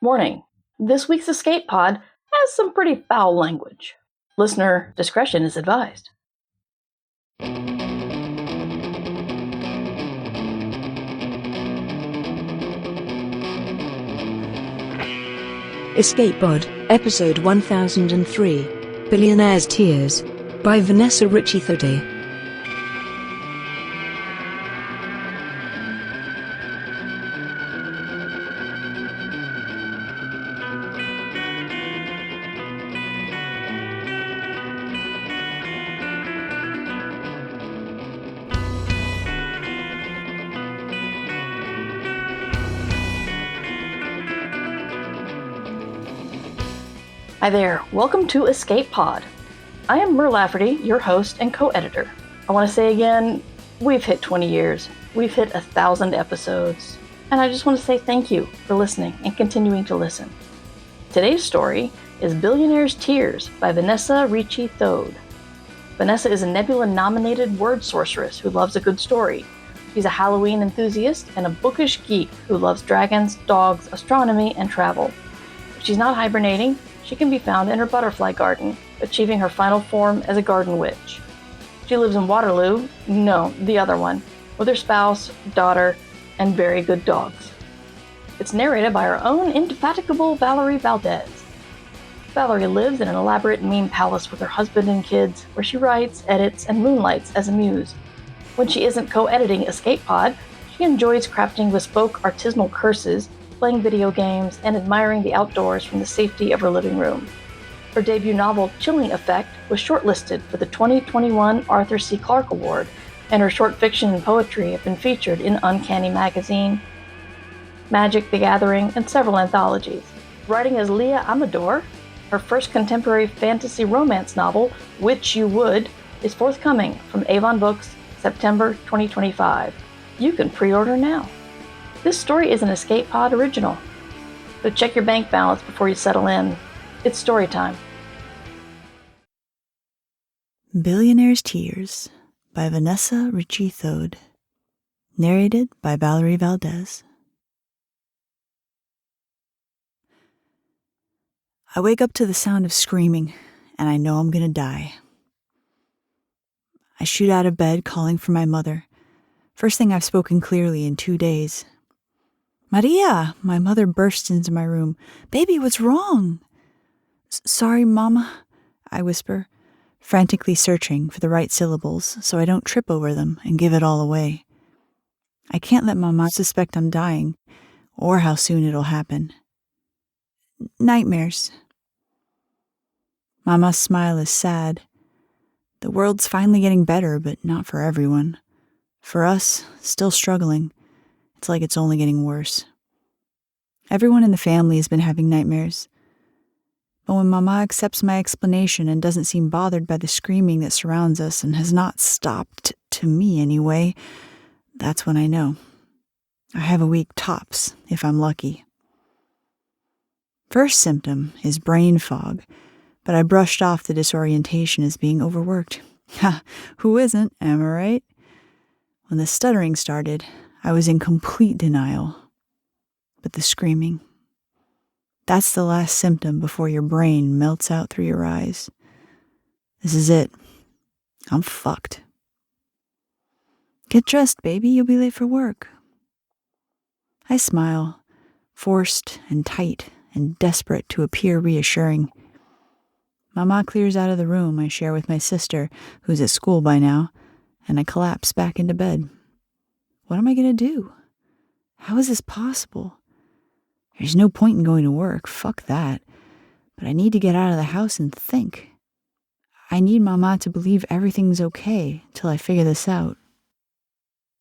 Warning, this week's Escape Pod has some pretty foul language. Listener discretion is advised. Escape Pod, Episode 1003, Billionaire's Tears, by Vanessa Richie-Thode. Hi there, welcome to Escape Pod. I am Mer Lafferty, your host and co-editor. I want to say again, we've hit 20 years. We've hit 1,000 episodes. And I just want to say thank you for listening and continuing to listen. Today's story is Billionaire's Tears by Vanessa Richie-Thode. Vanessa is a Nebula-nominated word sorceress who loves a good story. She's a Halloween enthusiast and a bookish geek who loves dragons, dogs, astronomy, and travel. If she's not hibernating, she can be found in her butterfly garden, achieving her final form as a garden witch. She lives in Waterloo, no, the other one, with her spouse, daughter, and very good dogs. It's narrated by our own indefatigable Valerie Valdez. Valerie lives in an elaborate meme palace with her husband and kids, where she writes, edits, and moonlights as a muse. When she isn't co-editing Escape Pod, she enjoys crafting bespoke artisanal curses, playing video games, and admiring the outdoors from the safety of her living room. Her debut novel, Chilling Effect, was shortlisted for the 2021 Arthur C. Clarke Award, and her short fiction and poetry have been featured in Uncanny Magazine, Magic the Gathering, and several anthologies. Writing as Leah Amador, her first contemporary fantasy romance novel, Which You Would, is forthcoming from Avon Books, September 2025. You can pre-order now. This story is an Escape Pod original, so check your bank balance before you settle in. It's story time. Billionaire's Tears by Vanessa Richie-Thode. Narrated by Valerie Valdez. I wake up to the sound of screaming, and I know I'm gonna die. I shoot out of bed, calling for my mother. First thing I've spoken clearly in 2 days. Maria! My mother bursts into my room. Baby, what's wrong? Sorry, Mama, I whisper, frantically searching for the right syllables so I don't trip over them and give it all away. I can't let Mama suspect I'm dying, or how soon it'll happen. Nightmares. Mama's smile is sad. The world's finally getting better, but not for everyone. For us, still struggling. It's like it's only getting worse. Everyone in the family has been having nightmares. But when Mama accepts my explanation and doesn't seem bothered by the screaming that surrounds us and has not stopped, to me anyway, that's when I know. I have a week tops, if I'm lucky. First symptom is brain fog, but I brushed off the disorientation as being overworked. Ha, who isn't, am I right? When the stuttering started, I was in complete denial. But the screaming, that's the last symptom before your brain melts out through your eyes. This is it. I'm fucked. Get dressed, baby. You'll be late for work. I smile, forced and tight and desperate to appear reassuring. Mama clears out of the room I share with my sister, who's at school by now, and I collapse back into bed. What am I going to do? How is this possible? There's no point in going to work. Fuck that. But I need to get out of the house and think. I need Mama to believe everything's okay till I figure this out.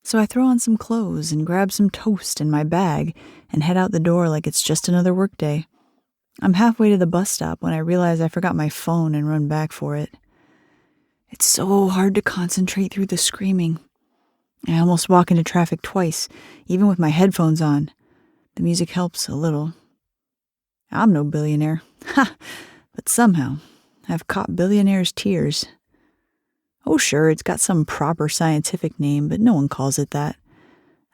So I throw on some clothes and grab some toast in my bag and head out the door like it's just another workday. I'm halfway to the bus stop when I realize I forgot my phone and run back for it. It's so hard to concentrate through the screaming. I almost walk into traffic twice, even with my headphones on. The music helps a little. I'm no billionaire. Ha! But somehow, I've caught Billionaire's Tears. Oh, sure, it's got some proper scientific name, but no one calls it that.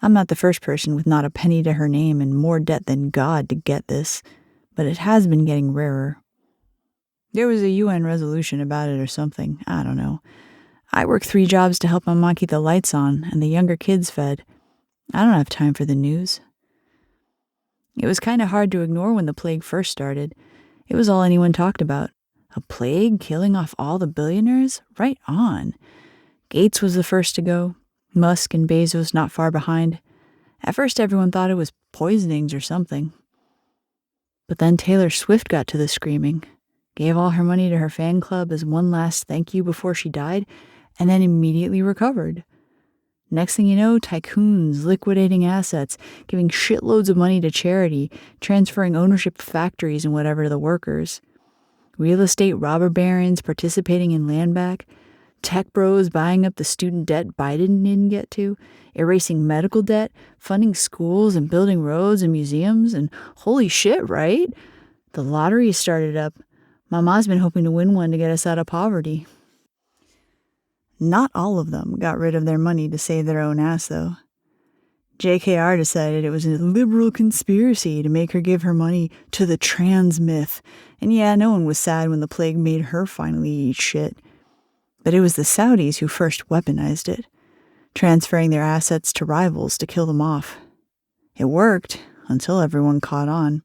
I'm not the first person with not a penny to her name and more debt than God to get this, but it has been getting rarer. There was a UN resolution about it or something, I don't know. I work 3 jobs to help my mom keep the lights on and the younger kids fed. I don't have time for the news. It was kind of hard to ignore when the plague first started. It was all anyone talked about. A plague killing off all the billionaires? Right on. Gates was the first to go. Musk and Bezos not far behind. At first everyone thought it was poisonings or something. But then Taylor Swift got to the screaming, gave all her money to her fan club as one last thank you before she died, and then immediately recovered. Next thing you know, tycoons liquidating assets, giving shitloads of money to charity, transferring ownership of factories and whatever to the workers. Real estate robber barons participating in land back. Tech bros buying up the student debt Biden didn't get to. Erasing medical debt, funding schools and building roads and museums. And holy shit, right? The lottery started up. Mama's been hoping to win one to get us out of poverty. Not all of them got rid of their money to save their own ass, though. JKR decided it was a liberal conspiracy to make her give her money to the trans myth. And yeah, no one was sad when the plague made her finally eat shit. But it was the Saudis who first weaponized it, transferring their assets to rivals to kill them off. It worked until everyone caught on.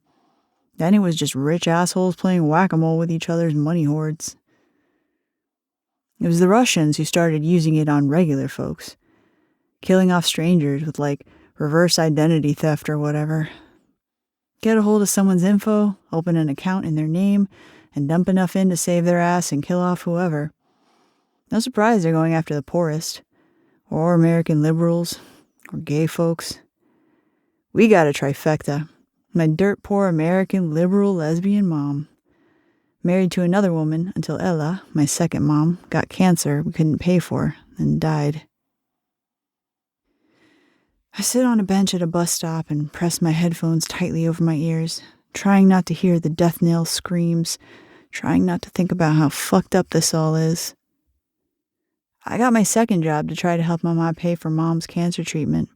Then it was just rich assholes playing whack-a-mole with each other's money hoards. It was the Russians who started using it on regular folks, killing off strangers with, like, reverse identity theft or whatever. Get a hold of someone's info, open an account in their name, and dump enough in to save their ass and kill off whoever. No surprise they're going after the poorest, or American liberals, or gay folks. We got a trifecta. My dirt poor American liberal lesbian mom. Married to another woman until Ella, my second mom, got cancer we couldn't pay for and died. I sit on a bench at a bus stop and press my headphones tightly over my ears, trying not to hear the death knell screams, trying not to think about how fucked up this all is. I got my second job to try to help my mom pay for mom's cancer treatment.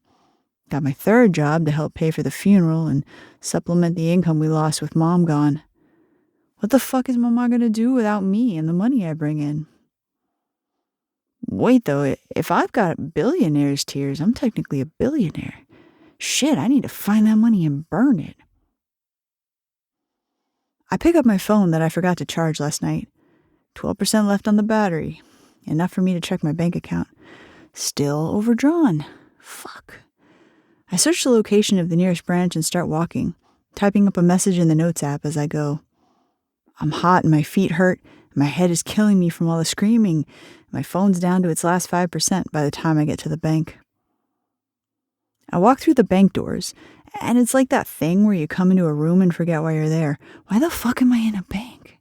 Got my third job to help pay for the funeral and supplement the income we lost with mom gone. What the fuck is mama gonna do without me and the money I bring in? Wait though, if I've got billionaire's tears, I'm technically a billionaire. Shit, I need to find that money and burn it. I pick up my phone that I forgot to charge last night. 12% left on the battery. Enough for me to check my bank account. Still overdrawn. Fuck. I search the location of the nearest branch and start walking, typing up a message in the Notes app as I go. I'm hot and my feet hurt, and my head is killing me from all the screaming. My phone's down to its last 5% by the time I get to the bank. I walk through the bank doors, and it's like that thing where you come into a room and forget why you're there. Why the fuck am I in a bank?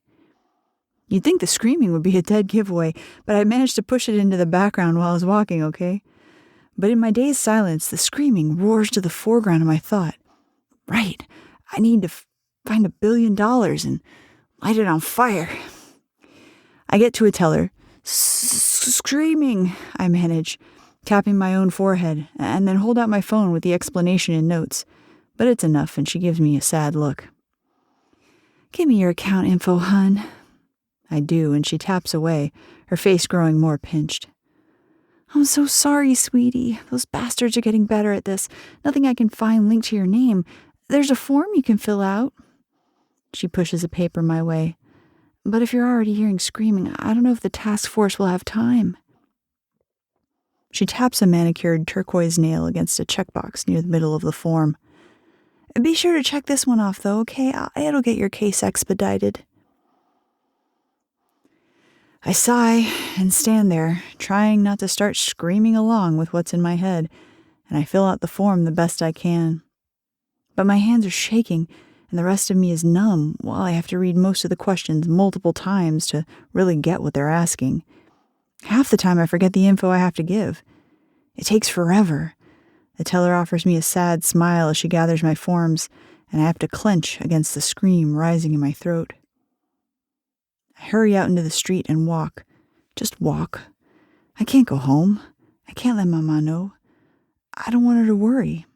You'd think the screaming would be a dead giveaway, but I managed to push it into the background while I was walking, okay? But in my dazed silence, the screaming roars to the foreground of my thought. Right, I need to find $1 billion and light it on fire. I get to a teller. Screaming, I manage, tapping my own forehead, and then hold out my phone with the explanation in Notes. But it's enough, and she gives me a sad look. Give me your account info, hun. I do, and she taps away, her face growing more pinched. I'm so sorry, sweetie. Those bastards are getting better at this. Nothing I can find linked to your name. There's a form you can fill out. She pushes a paper my way. But if you're already hearing screaming, I don't know if the task force will have time. She taps a manicured turquoise nail against a checkbox near the middle of the form. Be sure to check this one off, though, okay? It'll get your case expedited. I sigh and stand there, trying not to start screaming along with what's in my head, and I fill out the form the best I can. But my hands are shaking, and the rest of me is numb while I have to read most of the questions multiple times to really get what they're asking. Half the time I forget the info I have to give. It takes forever. The teller offers me a sad smile as she gathers my forms, and I have to clench against the scream rising in my throat. I hurry out into the street and walk. Just walk. I can't go home. I can't let Mama know. I don't want her to worry.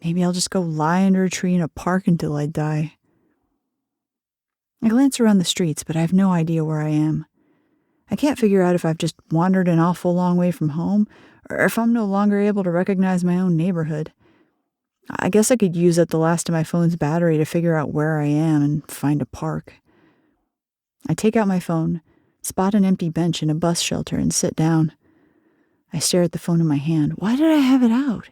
Maybe I'll just go lie under a tree in a park until I die. I glance around the streets, but I have no idea where I am. I can't figure out if I've just wandered an awful long way from home, or if I'm no longer able to recognize my own neighborhood. I guess I could use up the last of my phone's battery to figure out where I am and find a park. I take out my phone, spot an empty bench in a bus shelter, and sit down. I stare at the phone in my hand. Why did I have it out?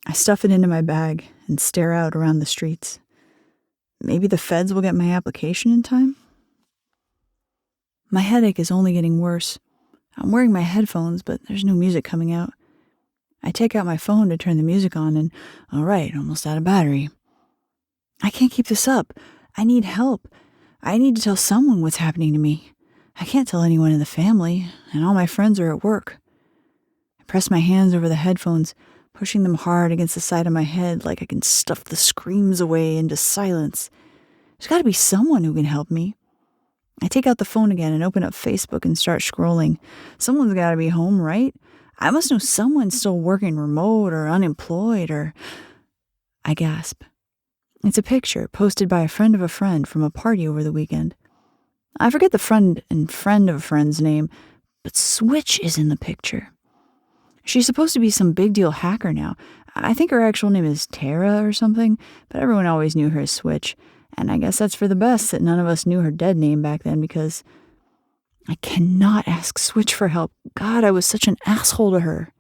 I stuff it into my bag and stare out around the streets. Maybe the feds will get my application in time? My headache is only getting worse. I'm wearing my headphones, but there's no music coming out. I take out my phone to turn the music on and, all right, almost out of battery. I can't keep this up. I need help. I need to tell someone what's happening to me. I can't tell anyone in the family, and all my friends are at work. I press my hands over the headphones, pushing them hard against the side of my head like I can stuff the screams away into silence. There's got to be someone who can help me. I take out the phone again and open up Facebook and start scrolling. Someone's got to be home, right? I must know someone still working remote or unemployed or... I gasp. It's a picture posted by a friend of a friend from a party over the weekend. I forget the friend and friend of a friend's name, but Switch is in the picture. She's supposed to be some big deal hacker now. I think her actual name is Tara or something, but everyone always knew her as Switch. And I guess that's for the best that none of us knew her dead name back then, because I cannot ask Switch for help. God, I was such an asshole to her.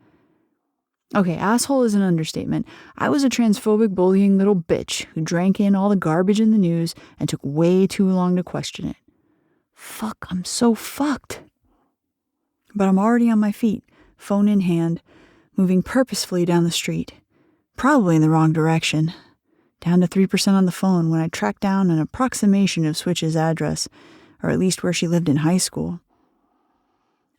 Okay, asshole is an understatement. I was a transphobic, bullying little bitch who drank in all the garbage in the news and took way too long to question it. Fuck, I'm so fucked. But I'm already on my feet, phone in hand, moving purposefully down the street. Probably in the wrong direction. Down to 3% on the phone when I track down an approximation of Switch's address, or at least where she lived in high school.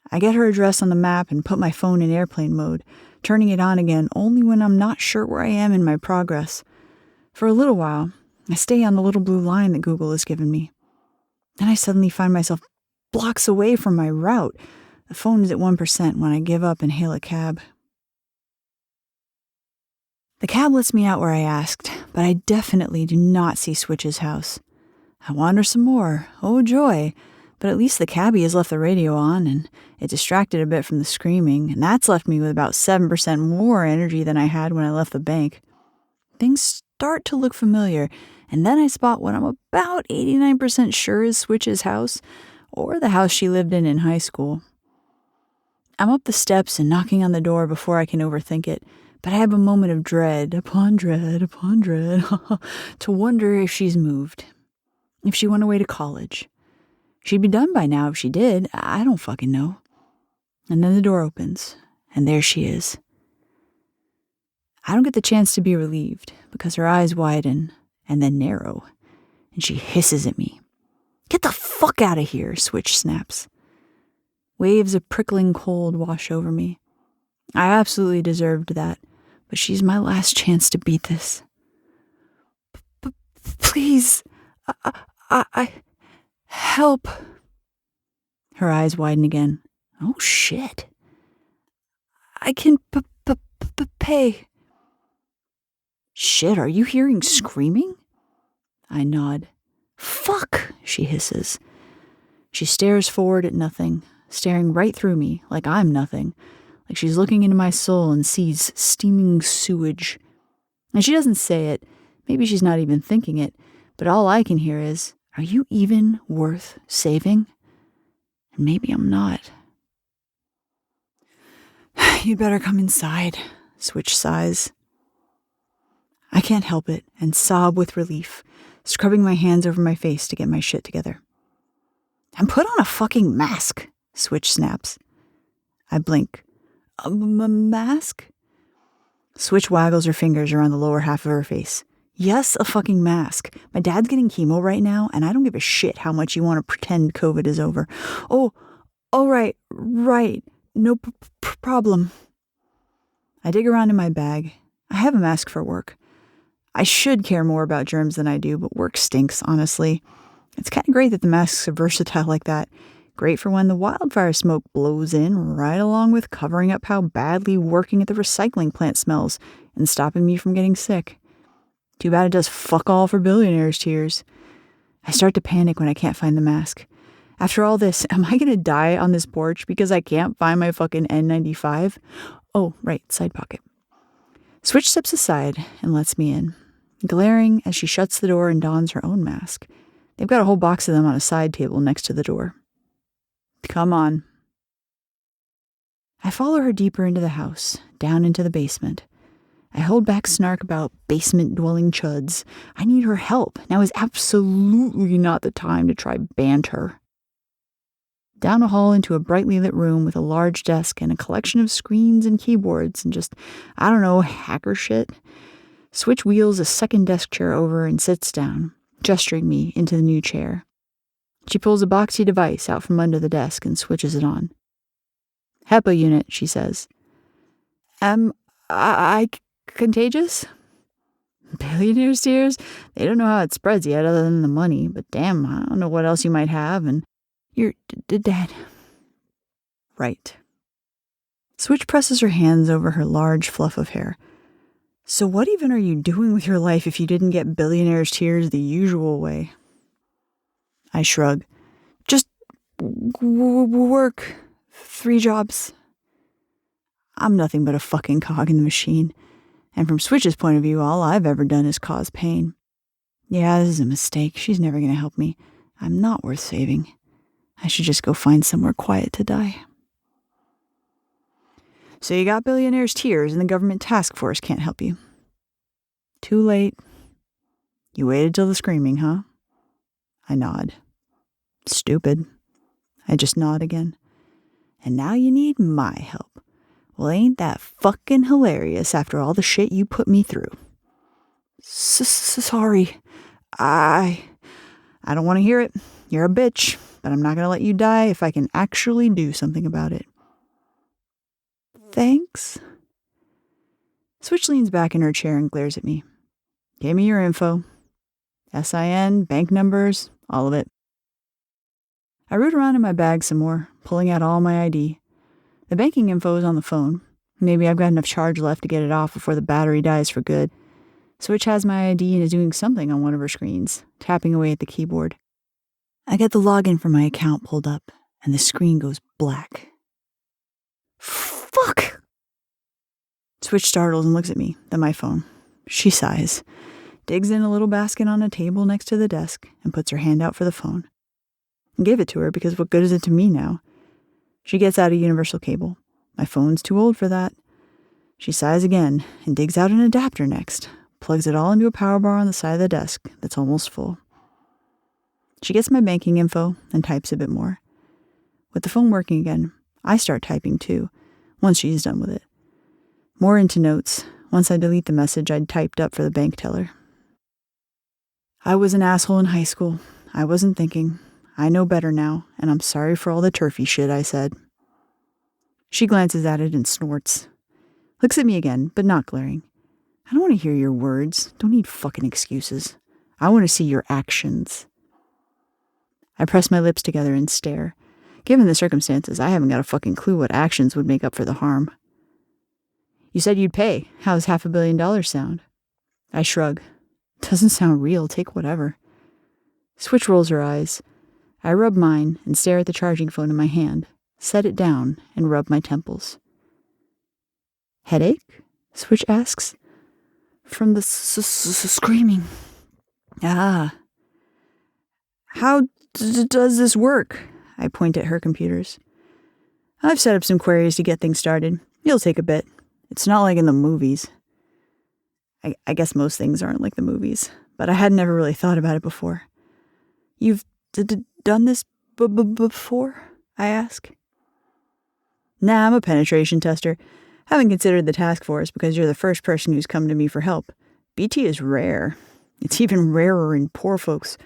I get her address on the map and put my phone in airplane mode, turning it on again only when I'm not sure where I am in my progress. For a little while, I stay on the little blue line that Google has given me. Then I suddenly find myself blocks away from my route. The phone is at 1% when I give up and hail a cab. The cab lets me out where I asked, but I definitely do not see Switch's house. I wander some more. Oh, joy. But at least the cabbie has left the radio on, and it distracted a bit from the screaming, and that's left me with about 7% more energy than I had when I left the bank. Things start to look familiar, and then I spot what I'm about 89% sure is Switch's house, or the house she lived in high school. I'm up the steps and knocking on the door before I can overthink it, but I have a moment of dread upon dread upon dread to wonder if she's moved, if she went away to college. She'd be done by now if she did. I don't fucking know. And then the door opens, and there she is. I don't get the chance to be relieved because her eyes widen and then narrow, and she hisses at me. Get the fuck out of here, Switch snaps. Waves of prickling cold wash over me. I absolutely deserved that, but she's my last chance to beat this. Please, I help. Her eyes widen again. Oh, shit. I can pay. Shit, are you hearing screaming? I nod. Fuck, she hisses. She stares forward at nothing, staring right through me like I'm nothing, like she's looking into my soul and sees steaming sewage. And she doesn't say it. Maybe she's not even thinking it, but all I can hear is, are you even worth saving? And maybe I'm not. You'd better come inside, Switch sighs. I can't help it and sob with relief, scrubbing my hands over my face to get my shit together. And put on a fucking mask, Switch snaps. I blink. A mask? Switch waggles her fingers around the lower half of her face. Yes, a fucking mask. My dad's getting chemo right now, and I don't give a shit how much you want to pretend COVID is over. Oh, all right. No problem. I dig around in my bag. I have a mask for work. I should care more about germs than I do, but work stinks, honestly. It's kind of great that the masks are versatile like that. Great for when the wildfire smoke blows in, right along with covering up how badly working at the recycling plant smells and stopping me from getting sick. Too bad it does fuck all for Billionaire's tears. I start to panic when I can't find the mask. After all this, am I going to die on this porch because I can't find my fucking N95? Oh, right, side pocket. Switch steps aside and lets me in, glaring as she shuts the door and dons her own mask. They've got a whole box of them on a side table next to the door. Come on. I follow her deeper into the house, down into the basement. I hold back snark about basement-dwelling chuds. I need her help. Now is absolutely not the time to try banter. Down a hall into a brightly lit room with a large desk and a collection of screens and keyboards and just, I don't know, hacker shit. Switch wheels a second desk chair over and sits down, gesturing me into the new chair. She pulls a boxy device out from under the desk and switches it on. HEPA unit, she says. Am I contagious? Billionaire's tears? They don't know how it spreads yet other than the money, but damn, I don't know what else you might have, and you're dead. Right. Switch presses her hands over her large fluff of hair. So what even are you doing with your life if you didn't get Billionaire's tears the usual way? I shrug. Just work. 3 jobs. I'm nothing but a fucking cog in the machine. And from Switch's point of view, all I've ever done is cause pain. Yeah, this is a mistake. She's never going to help me. I'm not worth saving. I should just go find somewhere quiet to die. So you got Billionaire's tears and the government task force can't help you. Too late. You waited till the screaming, huh? I nod. Stupid. I just nod again. And now you need my help. Well, ain't that fucking hilarious after all the shit you put me through? Sorry. I don't want to hear it. You're a bitch, but I'm not going to let you die if I can actually do something about it. Thanks. Switch leans back in her chair and glares at me. Give me your info. SIN, bank numbers, all of it. I root around in my bag some more, pulling out all my ID. The banking info is on the phone. Maybe I've got enough charge left to get it off before the battery dies for good. Switch has my ID and is doing something on one of her screens, tapping away at the keyboard. I get the login for my account pulled up, and the screen goes black. Fuck! Switch startles and looks at me, then my phone. She sighs, digs in a little basket on a table next to the desk, and puts her hand out for the phone. I give it to her because what good is it to me now? She gets out a universal cable. My phone's too old for that. She sighs again and digs out an adapter next, plugs it all into a power bar on the side of the desk that's almost full. She gets my banking info and types a bit more. With the phone working again, I start typing too, once she's done with it. More into notes, once I delete the message I'd typed up for the bank teller. I was an asshole in high school. I wasn't thinking. I know better now, and I'm sorry for all the turfy shit I said. She glances at it and snorts. Looks at me again, but not glaring. I don't want to hear your words. Don't need fucking excuses. I want to see your actions. I press my lips together and stare. Given the circumstances, I haven't got a fucking clue what actions would make up for the harm. You said you'd pay. How's $500 million sound? I shrug. Doesn't sound real. Take whatever. Switch rolls her eyes. I rub mine and stare at the charging phone in my hand, set it down, and rub my temples. Headache? Switch asks. From the screaming. Ah. How does this work? I point at her computers. I've set up some queries to get things started. It'll take a bit. It's not like in the movies. I guess most things aren't like the movies, but I had never really thought about it before. You've done this before? I ask. Nah, I'm a penetration tester. Haven't considered the task force because you're the first person who's come to me for help. BT is rare. It's even rarer in poor folks.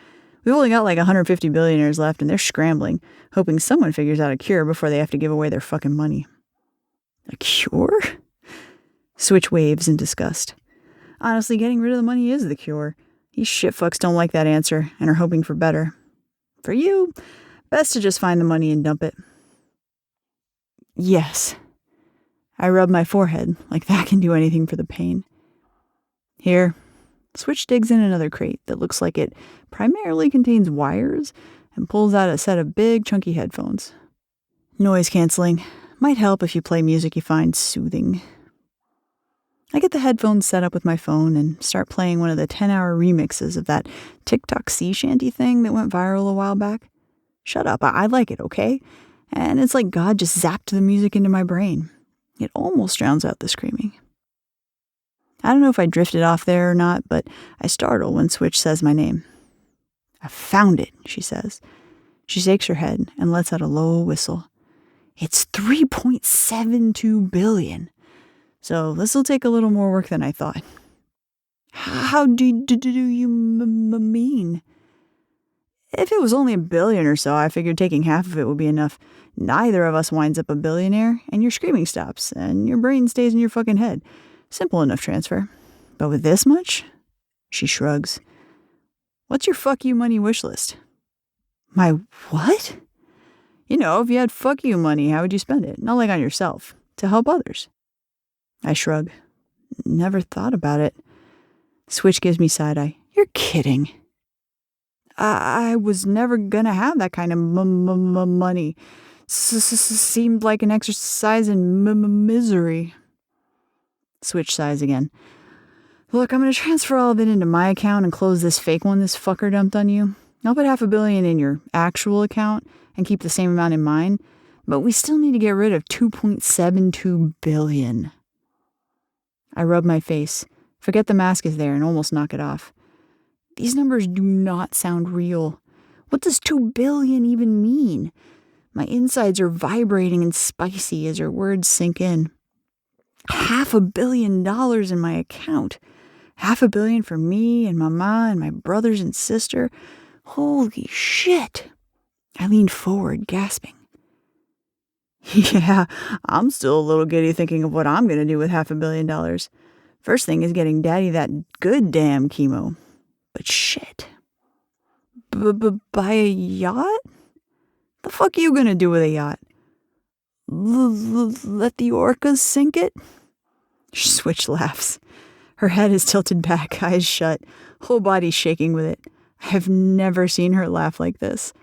We've only got like 150 billionaires left and they're scrambling, hoping someone figures out a cure before they have to give away their fucking money. A cure? Switch waves in disgust. Honestly, getting rid of the money is the cure. These shitfucks don't like that answer and are hoping for better. For you, Best to just find the money and dump it. Yes. I rub my forehead, like that can do anything for the pain. Here. Switch digs in another crate that looks like it primarily contains wires and pulls out a set of big, chunky headphones. Noise canceling. Might help if you play music you find soothing. I get the headphones set up with my phone and start playing one of the 10-hour remixes of that TikTok sea shanty thing that went viral a while back. Shut up, I like it, okay? And it's like God just zapped the music into my brain. It almost drowns out the screaming. I don't know if I drifted off there or not, but I startle when Switch says my name. I found it, she says. She shakes her head and lets out a low whistle. It's $3.72 billion. So this will take a little more work than I thought. How do you mean? If it was only $1 billion or so, I figured taking half of it would be enough. Neither of us winds up a billionaire, and your screaming stops, and your brain stays in your fucking head. Simple enough transfer. But with this much? She shrugs. What's your fuck you money wish list? My what? You know, if you had fuck you money, how would you spend it? Not like on yourself. To help others. I shrug. Never thought about it. Switch gives me side eye. You're kidding. I was never gonna have that kind of money. Seemed like an exercise in misery. Switch sighs again. Look, I'm gonna transfer all of it into my account and close this fake one this fucker dumped on you. I'll put $500 million in your actual account and keep the same amount in mine, but we still need to get rid of $2.72 billion. I rub my face, forget the mask is there, and almost knock it off. These numbers do not sound real. What does $2 billion even mean? My insides are vibrating and spicy as her words sink in. $500 million in my account. $500 million for me and Mama and my brothers and sister. Holy shit. I leaned forward, gasping. Yeah, I'm still a little giddy thinking of what I'm going to do with $500 million. First thing is getting Daddy that good damn chemo. But shit. Buy a yacht? The fuck you gonna do with a yacht? Let the orcas sink it? Switch laughs. Her head is tilted back, eyes shut, whole body shaking with it. I've never seen her laugh like this.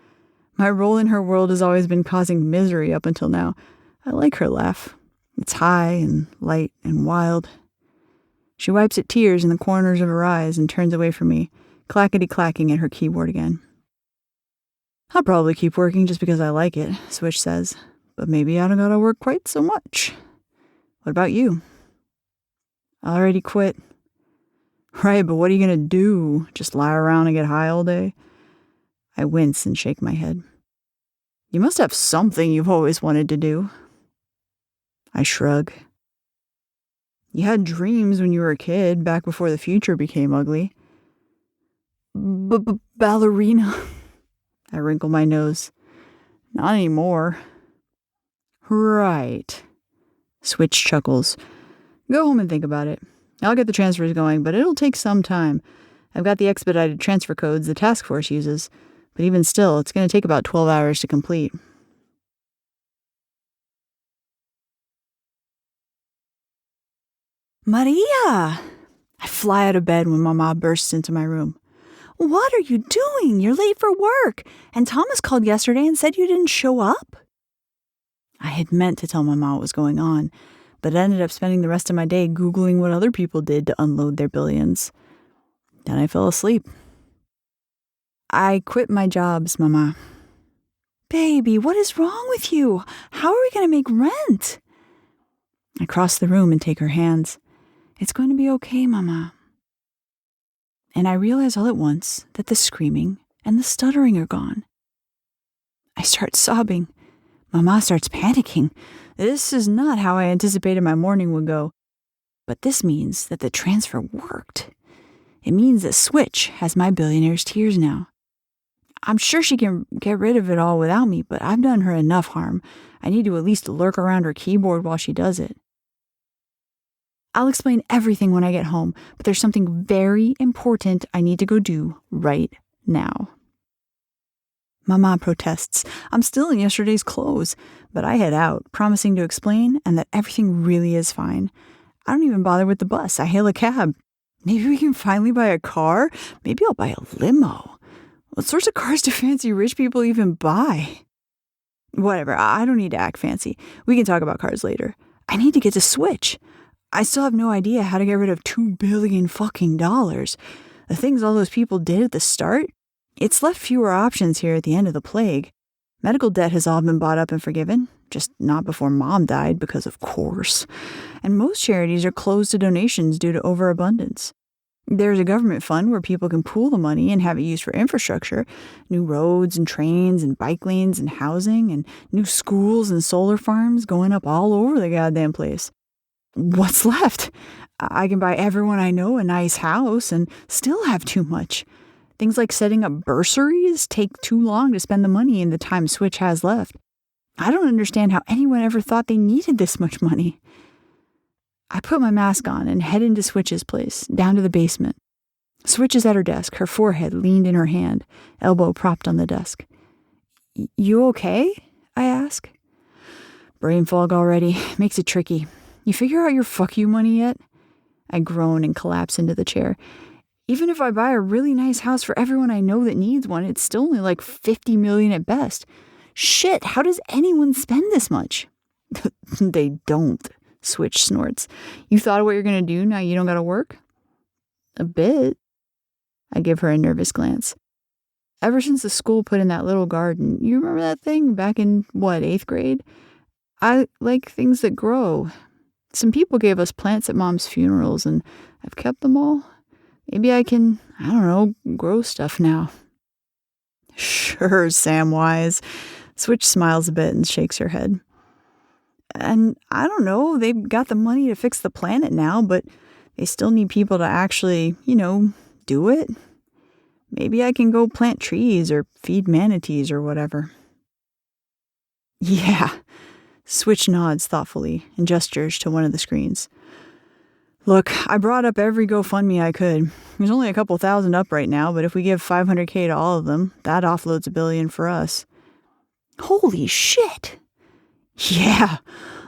My role in her world has always been causing misery up until now. I like her laugh. It's high and light and wild. She wipes at tears in the corners of her eyes and turns away from me, clackety-clacking at her keyboard again. I'll probably keep working just because I like it, Switch says, but maybe I don't gotta work quite so much. What about you? I already quit. Right, but what are you gonna do? Just lie around and get high all day? I wince and shake my head. You must have something you've always wanted to do. I shrug. You had dreams when you were a kid, back before the future became ugly. Ballerina. I wrinkle my nose. Not anymore. Right. Switch chuckles. Go home and think about it. I'll get the transfers going, but it'll take some time. I've got the expedited transfer codes the task force uses, but even still, it's going to take about 12 hours to complete. Maria! I fly out of bed when Mama bursts into my room. What are you doing? You're late for work. And Thomas called yesterday and said you didn't show up. I had meant to tell Mama what was going on, but ended up spending the rest of my day Googling what other people did to unload their billions. Then I fell asleep. I quit my jobs, Mama. Baby, what is wrong with you? How are we going to make rent? I cross the room and take her hands. It's going to be okay, Mama. And I realize all at once that the screaming and the stuttering are gone. I start sobbing. Mama starts panicking. This is not how I anticipated my morning would go. But this means that the transfer worked. It means that Switch has my billionaire's tears now. I'm sure she can get rid of it all without me, but I've done her enough harm. I need to at least lurk around her keyboard while she does it. I'll explain everything when I get home, but there's something very important I need to go do right now. Mama protests. I'm still in yesterday's clothes, but I head out, promising to explain and that everything really is fine. I don't even bother with the bus. I hail a cab. Maybe we can finally buy a car? Maybe I'll buy a limo. What sorts of cars do fancy rich people even buy? Whatever, I don't need to act fancy. We can talk about cars later. I need to get to Switch. I still have no idea how to get rid of $2 billion fucking dollars. The things all those people did at the start, it's left fewer options here at the end of the plague. Medical debt has all been bought up and forgiven, just not before Mom died, because of course. And most charities are closed to donations due to overabundance. There's a government fund where people can pool the money and have it used for infrastructure, new roads and trains and bike lanes and housing and new schools and solar farms going up all over the goddamn place. What's left? I can buy everyone I know a nice house and still have too much. Things like setting up bursaries take too long to spend the money in the time Switch has left. I don't understand how anyone ever thought they needed this much money. I put my mask on and head into Switch's place, down to the basement. Switch is at her desk, her forehead leaned in her hand, elbow propped on the desk. You okay? I ask. Brain fog already. Makes it tricky. You figure out your fuck you money yet? I groan and collapse into the chair. Even if I buy a really nice house for everyone I know that needs one, it's still only like $50 million at best. Shit, how does anyone spend this much? They don't. Switch snorts. You thought of what you're going to do now you don't got to work? A bit. I give her a nervous glance. Ever since the school put in that little garden, you remember that thing back in, 8th grade? I like things that grow. Some people gave us plants at Mom's funerals, and I've kept them all. Maybe I can, grow stuff now. Sure, Samwise. Switch smiles a bit and shakes her head. And I don't know, they've got the money to fix the planet now, but they still need people to actually, do it. Maybe I can go plant trees or feed manatees or whatever. Yeah. Switch nods thoughtfully and gestures to one of the screens. Look, I brought up every GoFundMe I could. There's only a couple thousand up right now, but if we give $500K to all of them, that offloads $1 billion for us. Holy shit! Yeah,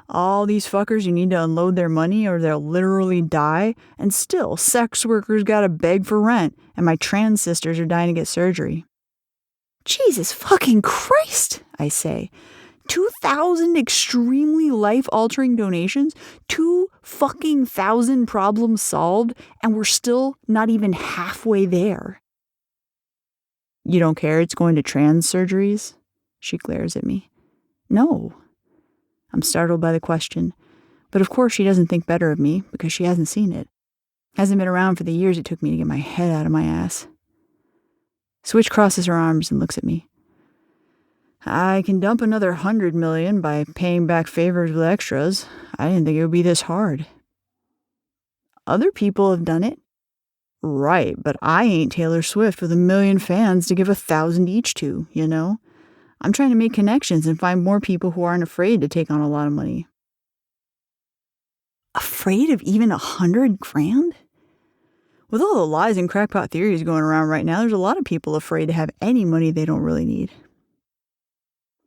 all these fuckers who need to unload their money or they'll literally die, and still sex workers gotta beg for rent, and my trans sisters are dying to get surgery. Jesus fucking Christ, I say. 2,000 extremely life-altering donations, 2,000 problems solved, and we're still not even halfway there. You don't care it's going to trans surgeries? She glares at me. No. I'm startled by the question, but of course she doesn't think better of me because she hasn't seen it. Hasn't been around for the years it took me to get my head out of my ass. Switch crosses her arms and looks at me. I can dump another 100 million by paying back favors with extras. I didn't think it would be this hard. Other people have done it. Right, but I ain't Taylor Swift with 1 million fans to give 1,000 each to, I'm trying to make connections and find more people who aren't afraid to take on a lot of money. Afraid of even 100 grand? With all the lies and crackpot theories going around right now, there's a lot of people afraid to have any money they don't really need.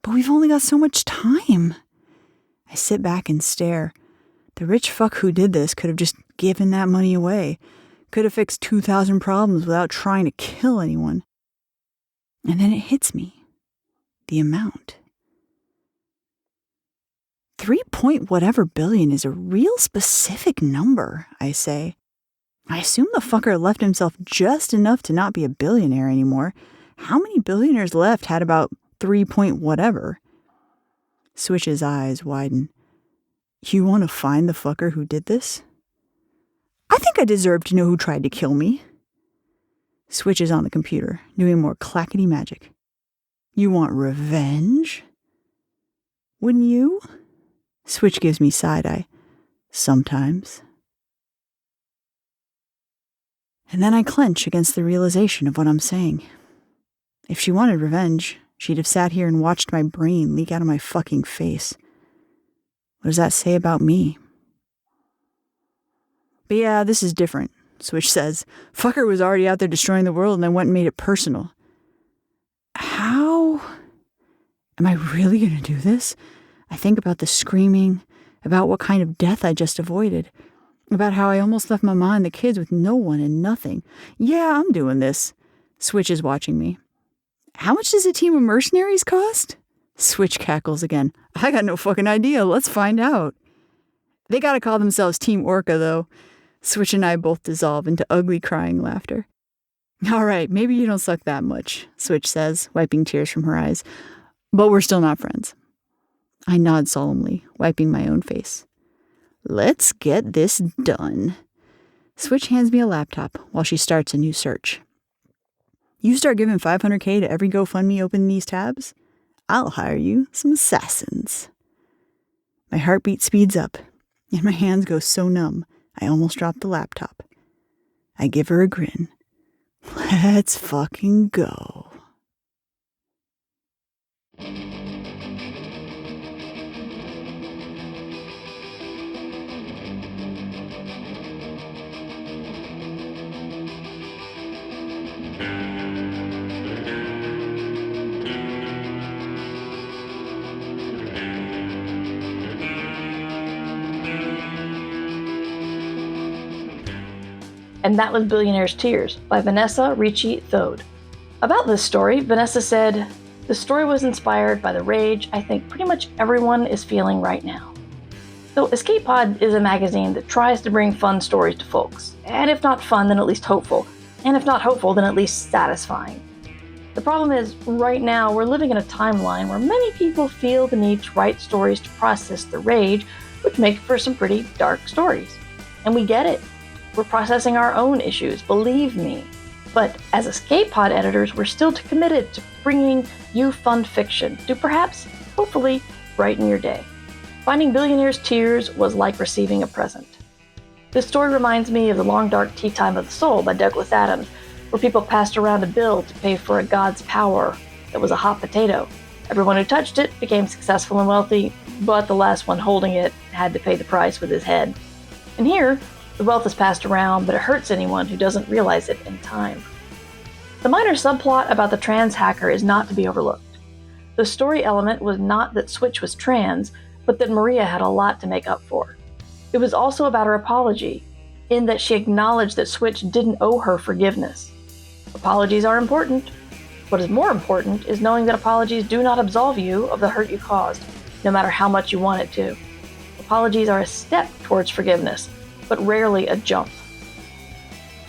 But we've only got so much time. I sit back and stare. The rich fuck who did this could have just given that money away. Could have fixed 2,000 problems without trying to kill anyone. And then it hits me. The amount. 3-point-whatever billion is a real specific number, I say. I assume the fucker left himself just enough to not be a billionaire anymore. How many billionaires left had about 3-point-whatever? Switch's eyes widen. You want to find the fucker who did this? I think I deserve to know who tried to kill me. Switch is on the computer, doing more clackety magic. You want revenge? Wouldn't you? Switch gives me side-eye. Sometimes. And then I clench against the realization of what I'm saying. If she wanted revenge, she'd have sat here and watched my brain leak out of my fucking face. What does that say about me? But yeah, this is different, Switch says. Fucker was already out there destroying the world and then went and made it personal. How? Am I really going to do this? I think about the screaming, about what kind of death I just avoided, about how I almost left Mama and the kids with no one and nothing. Yeah, I'm doing this. Switch is watching me. How much does a team of mercenaries cost? Switch cackles again. I got no fucking idea. Let's find out. They gotta call themselves Team Orca, though. Switch and I both dissolve into ugly crying laughter. All right, maybe you don't suck that much, Switch says, wiping tears from her eyes. But we're still not friends. I nod solemnly, wiping my own face. Let's get this done. Switch hands me a laptop while she starts a new search. You start giving $500K to every GoFundMe open these tabs, I'll hire you some assassins. My heartbeat speeds up, and my hands go so numb I almost drop the laptop. I give her a grin. Let's fucking go. And that was Billionaire's Tears by Vanessa Ricci Thode. About this story, Vanessa said, "The story was inspired by the rage I think pretty much everyone is feeling right now." So Escape Pod is a magazine that tries to bring fun stories to folks. And if not fun, then at least hopeful. And if not hopeful, then at least satisfying. The problem is, right now, we're living in a timeline where many people feel the need to write stories to process the rage, which make for some pretty dark stories. And we get it. We're processing our own issues, believe me. But as Escape Pod editors, we're still committed to bringing you fun fiction to perhaps, hopefully, brighten your day. Finding Billionaire's Tears was like receiving a present. This story reminds me of The Long Dark Tea Time of the Soul by Douglas Adams, where people passed around a bill to pay for a god's power that was a hot potato. Everyone who touched it became successful and wealthy, but the last one holding it had to pay the price with his head. And here, the wealth is passed around, but it hurts anyone who doesn't realize it in time. The minor subplot about the trans hacker is not to be overlooked. The story element was not that Switch was trans, but that Maria had a lot to make up for. It was also about her apology, in that she acknowledged that Switch didn't owe her forgiveness. Apologies are important. What is more important is knowing that apologies do not absolve you of the hurt you caused, no matter how much you want it to. Apologies are a step towards forgiveness, but rarely a jump.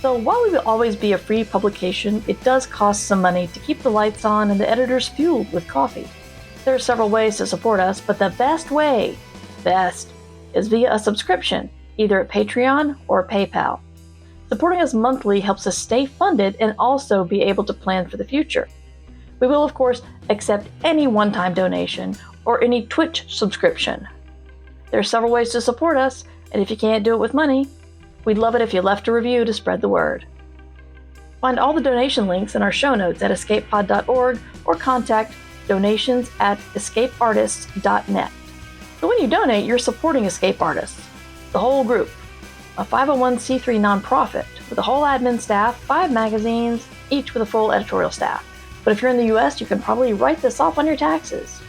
So while we will always be a free publication, it does cost some money to keep the lights on and the editors fueled with coffee. There are several ways to support us, but the best way, is via a subscription, either at Patreon or PayPal. Supporting us monthly helps us stay funded and also be able to plan for the future. We will, of course, accept any one-time donation or any Twitch subscription. There are several ways to support us, and if you can't do it with money, we'd love it if you left a review to spread the word. Find all the donation links in our show notes at escapepod.org or contact donations@escapeartists.net. So when you donate, you're supporting Escape Artists, the whole group, a 501c3 nonprofit with a whole admin staff, 5 magazines, each with a full editorial staff. But if you're in the US, you can probably write this off on your taxes.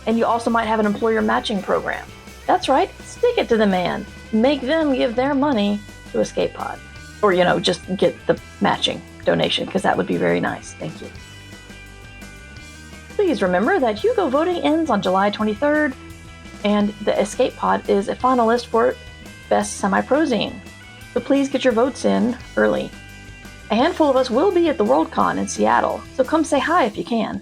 And you also might have an employer matching program. That's right, stick it to the man. Make them give their money to Escape Pod. Or, just get the matching donation, because that would be very nice. Thank you. Please remember that Hugo voting ends on July 23rd, and the Escape Pod is a finalist for Best Semi-Prozine. So please get your votes in early. A handful of us will be at the Worldcon in Seattle, so come say hi if you can.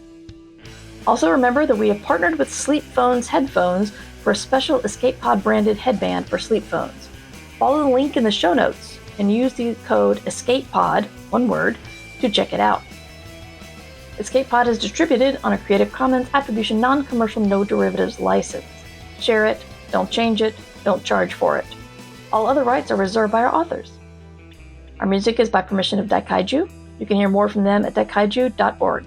Also remember that we have partnered with Sleep Phones headphones for a special Escape Pod branded headband for sleep phones. Follow the link in the show notes and use the code ESCAPEPOD, one word, to check it out. Escape Pod is distributed on a Creative Commons Attribution Non-Commercial No Derivatives license. Share it, don't change it, don't charge for it. All other rights are reserved by our authors. Our music is by permission of Daikaiju. You can hear more from them at daikaiju.org.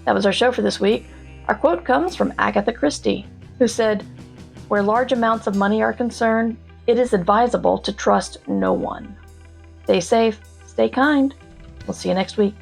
That was our show for this week. Our quote comes from Agatha Christie, who said, "Where large amounts of money are concerned, it is advisable to trust no one. Stay safe, stay kind. We'll see you next week."